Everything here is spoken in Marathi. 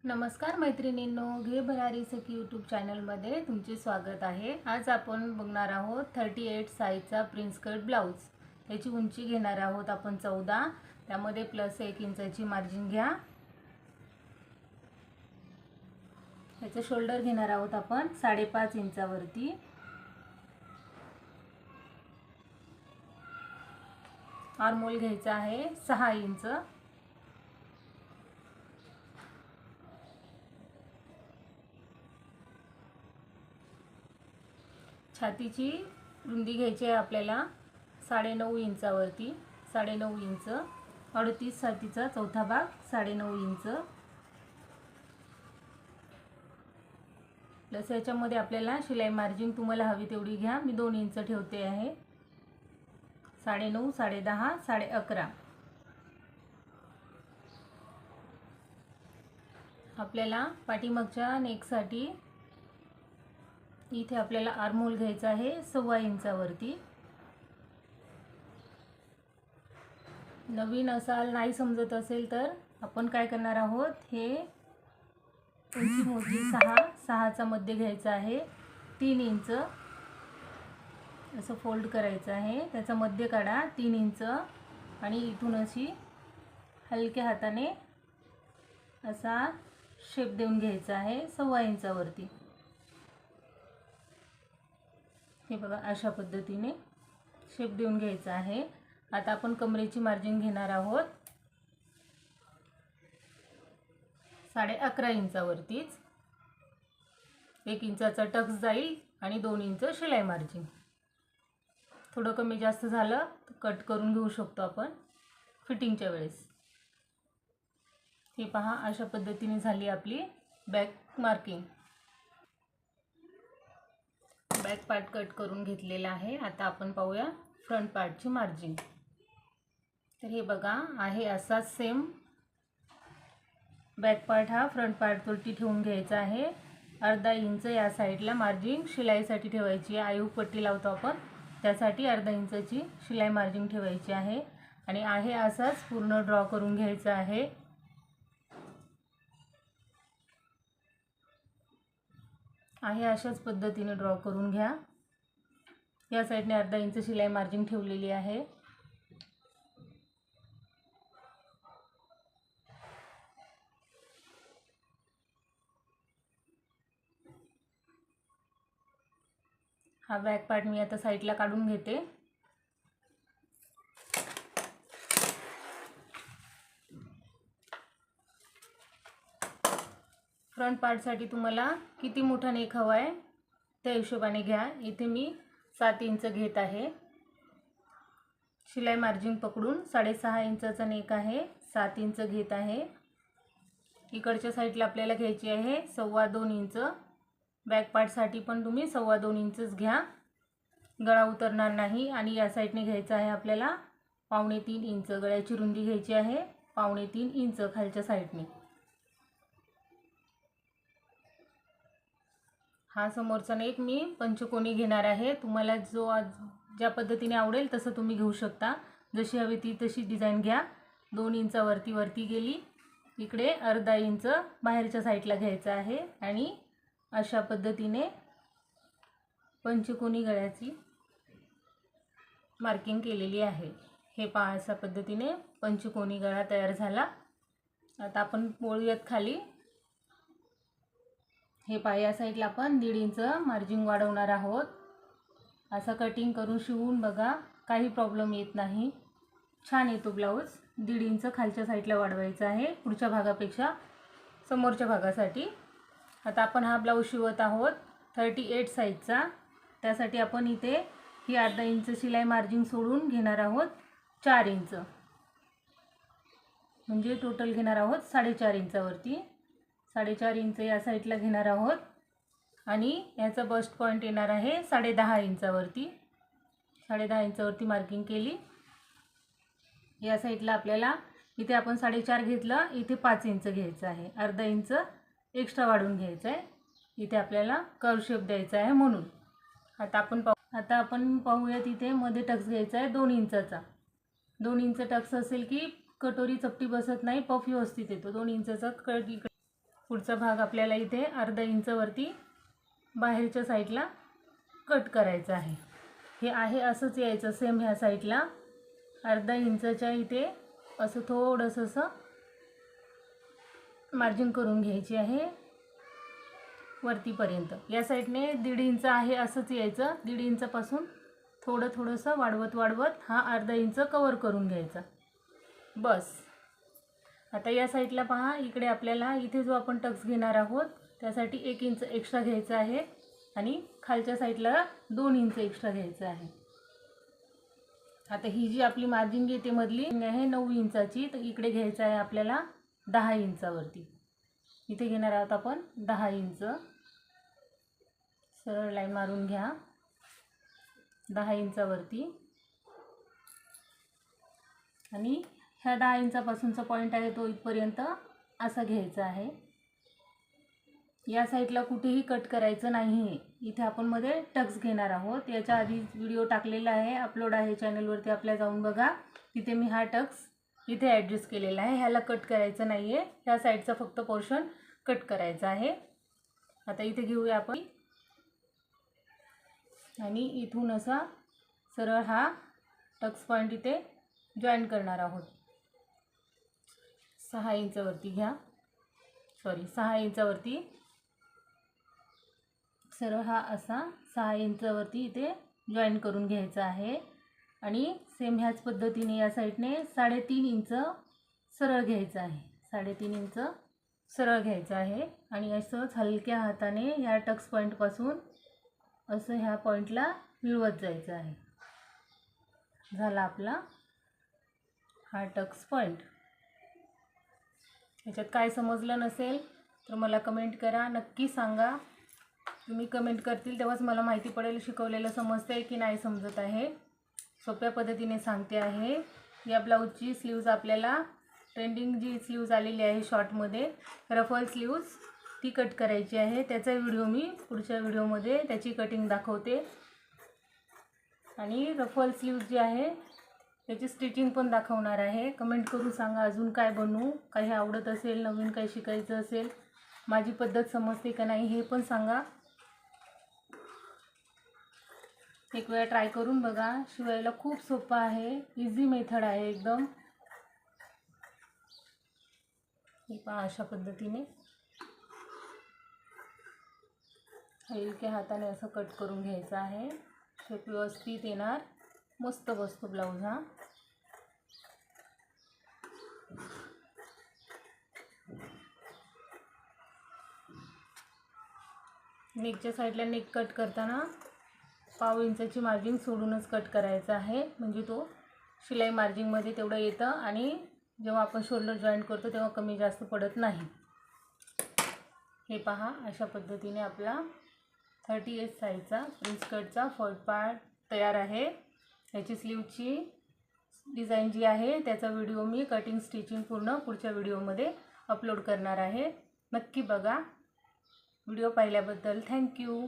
नमस्कार मैत्रिणींनो, घे भरारी सखी यूट्यूब चॅनलमध्ये तुमचे स्वागत आहे। आज आपण बघणार आहोत 38 साईजचा प्रिन्स कट ब्लाउज। याची उंची घेणार आहोत आपण 14, त्यामध्ये प्लस 1 इंचाची मार्जिन घ्या। याचा शोल्डर घेणार आहोत आपण 5.5 इंचावरती। आर्महोल घ्यायचा आहे 6 इंच। छातीची रुंदी घ्यायची आहे आपल्याला 9.5 इंचावरती। 9.5 इंच। 38 छातीचा चौथा भाग 9.5 इंच प्लस याच्यामध्ये आपल्याला शिलाई मार्जिन तुम्हाला हवी तेवढी घ्या। मी 2 इंच ठेवते आहे। 9.5, 10.5, 11.5 आपल्याला पाठीमागच्या नेकसाठी इथे आपल्याला आर्महोल घ्यायचा आहे 1.25 इंचावरती। नवीन असाल, नाही समजत असेल तर आपण काय करणार आहोत, हे उंची मोठी 6चा मध्य घ्यायचा आहे 3 इंच असं फोल्ड करायचं आहे। त्याचा मध्य काढा 3 इंच आणि इथून अशी हलक्या हाताने असा शेप देऊन घ्यायचा आहे 1.25 इंचावरती। हे बघा, अशा पद्धतीने शेप देऊन घ्यायचा आहे। आता आपण कमरेची मार्जिन घेणार आहोत 11.5 इंचावरतीच। 1 इंचाचा टक्स जाईल आणि 2 इंच शिलाई मार्जिन। थोडं कमी जास्त झालं तर कट करून घेऊ शकतो आपण फिटिंगच्या वेळेस। हे पहा, अशा पद्धतीने झाली आपली back marking. Back part cut करून घेतलेला आहे। आता आपण पाहूया फ्रंट पार्टची मार्जिन। तर हे बघा, आहे असाच सेम बॅक पार्ट हा फ्रंट पार्टवरती ठेवून घ्यायचा आहे। 1/2 इंच या साईडला मार्जिन शिलाईसाठी ठेवायची आहे। आयू पट्टी लावतो आपण त्यासाठी 1/2 इंचाची शिलाई मार्जिन ठेवायची आहे आणि आहे असाच पूर्ण ड्रॉ करून घ्यायचा आहे। अशाच पद्धतीने ड्रॉ करून घ्या। या साईडने 1/2 इंच शिलाई मार्जिन ठेवलेली आहे। हा बॅक पार्ट मी आता साईडला काढून घेते। फ्रंट पार्टसाठी तुम्हाला किती मोठा नेक हवा आहे त्या हिशोबाने घ्या। इथे मी 7 इंच घेत आहे। शिलाई मार्जिन पकडून 6.5 इंचाचा नेक आहे, 7 इंच घेत आहे। इकडच्या साईडला आपल्याला घ्यायची आहे 2.25 इंच। बॅक पार्टसाठी पण तुम्ही 2.25 इंचच घ्या, गळा उतरणार नाही। आणि या साईडने घ्यायचा आहे आपल्याला 3.25 इंच। गळ्याची रुंदी घ्यायची आहे 3.25 इंच खालच्या साईडने। हा समोरचा नेक मी पंचकोनी घेणार आहे। तुम्हाला ज्या पद्धतीने आवडेल तसं तुम्ही घेऊ शकता, जशी हवी ती तशी डिझाइन घ्या। 2 इंचावरती वरती गेली, इकडे 1/2 इंच बाहेरच्या साईडला घ्यायचा आहे आणि अशा पद्धतीने पंचकोनी गळ्याची मार्किंग केलेली आहे। हे पहा, अशा पद्धतीने पंचकोनी गळा तयार झाला। आता आपण वळूयात खाली। हे पहा, या साईडला आपण 1.5 इंच मार्जिन वाढवणार आहोत। असं कटिंग करून शिवून बघा, काही प्रॉब्लेम येत नाही, छान येतो ब्लाऊज। 1.5 इंच खालच्या साईडला वाढवायचा आहे पुढच्या भागापेक्षा, समोरच्या भागासाठी। आता आपण हा ब्लाऊज शिवत आहोत 38 साईजचा। त्यासाठी आपण इथे ही 1/2 इंच शिलाई मार्जिन सोडून घेणार आहोत 4 इंच, म्हणजे टोटल घेणार आहोत 4.5 इंचावरती। 4.5 इंच या साईडला घेणार आहोत आणि याचा बस्ट पॉइंट येणार आहे 10.5 इंचावरती। 10.5 इंचावरती मार्किंग केली। या साईडला आपल्याला इथे आपण 4.5 घेतलं, इथे 5 इंच घ्यायचं आहे, 1/2 इंच एक्स्ट्रा वाढवून घ्यायचं आहे। इथे आपल्याला कर्व शेप द्यायचा आहे म्हणून। आता आपण पाहूया, तिथे मध्ये टक्स घ्यायचा आहे 2 इंचाचा। 2 इंच टक्स असेल की कटोरी चपटी बसत नाही, पफ व्यवस्थित येतो। 2 इंचाचा पुढचा भाग आपल्याला इथे अर्धा इंचवरती बाहेरच्या साईडला कट करायचं आहे. हे आहे असंच यायचं सेम ह्या साईडला अर्धा इंचच्या इथे असं थोडंसं असं मार्जिन करून घ्यायची आहे वरतीपर्यंत. या साईडने 1.5 इंच आहे असंच यायचं. 1.5 इंचापासून थोडंसं वाढवत हा अर्धा इंच कवर करून घ्यायचा. बस. आता या साईडला पहा, इकडे आपल्याला इथे जो आपण टक्स घेणार आहोत त्यासाठी 1 इंच एक्स्ट्रा घ्यायचं आहे आणि खालच्या साईडला 2 इंच एक्स्ट्रा घ्यायचं आहे. आता ही जी आपली मार्जिन येते मधली आहे 9 इंचाची, तर इकडे घ्यायचं आहे आपल्याला 10 इंचावरती. इथे घेणार आहोत आपण 10 इंच. सरळ लाईन मारून घ्या 10 इंचावरती. आणि ह्या 10 इंचापासूनचा पॉईंट आहे तो इथपर्यंत असा घ्यायचा आहे. या साईडला कुठेही कट करायचं नाही आहे. इथे आपण मध्ये टक्स घेणार आहोत. याच्या आधी व्हिडिओ टाकलेला आहे, अपलोड आहे चॅनलवरती, आपल्या जाऊन बघा. तिथे मी हा टक्स इथे ॲडजस्ट केलेला आहे. ह्याला कट करायचं नाही आहे, ह्या साईडचा फक्त पोर्शन कट करायचा आहे. आता इथे घेऊया आपण आणि इथून असा सरळ हा टक्स पॉईंट इथे जॉईन करणार आहोत. 6 इंचावरती घ्या, 6 इंचावरती सरळ हा असा 6 इंचावरती इथे जॉईन करून घ्यायचा आहे. आणि सेम ह्याच पद्धतीने या साईडने 3.5 इंच सरळ घ्यायचं आहे. 3.5 इंच सरळ घ्यायचं आहे आणि असंच हलक्या हाताने ह्या टक्स पॉईंटपासून असं ह्या पॉईंटला मिळवत जायचं आहे. झाला आपला हा टक्स पॉईंट. ह्याच्यात काय समजलं नसेल तर मला कमेंट करा, नक्की सांगा. तुम्ही कमेंट करतील तेव्हाच मला माहिती पडेल शिकवलेलं समजतं आहे की नाही समजत आहे. सोप्या पद्धतीने सांगते आहे. या ब्लाऊजची स्लीव्ज आपल्याला ट्रेंडिंग जी स्लीव्ज आलेली आहे शॉर्टमध्ये रफल स्लीव्ज ती कट करायची आहे. त्याचा व्हिडिओ मी पुढच्या व्हिडिओमध्ये त्याची कटिंग दाखवते. आणि रफल स्लीव्ज जी आहे त्याची स्टिचिंग पण दाखवणार आहे. कमेंट करून सांगा अजून काय बनवू, काही आवडत असेल, नवीन काही शिकायचं असेल, माझी पद्धत समजते का नाही हे पण सांगा. एक वेळा ट्राय करून बघा. शिवायला खूप सोपं आहे, इझी मेथड आहे एकदम. हे पहा अशा पद्धतीने हलक्या हाताने असं कट करून घ्यायचं आहे. शेप व्यवस्थित येणार, मस्त बसतो ब्लाऊज हा. नेकच्या साईडला नेक कट करताना 1/2 इंचाची मार्जिन सोडूनच कट करायचा आहे, म्हणजे तो शिलाई मार्जिनमध्ये तेवढं येतं आणि जेव्हा आपण शोल्डर जॉईंट करतो तेव्हा कमी जास्त पडत नाही. हे पहा अशा पद्धतीने आपला 38 साईजचा प्रिन्स कटचा फॉल्ट पार्ट तयार आहे. ह्याची स्लीवची डिझाईन जी आहे त्याचा व्हिडिओ मी कटिंग स्टिचिंग पूर्ण पुढच्या व्हिडिओमध्ये अपलोड करणार आहे. नक्की बघा. व्हिडिओ पाहिल्याबद्दल थँक्यू.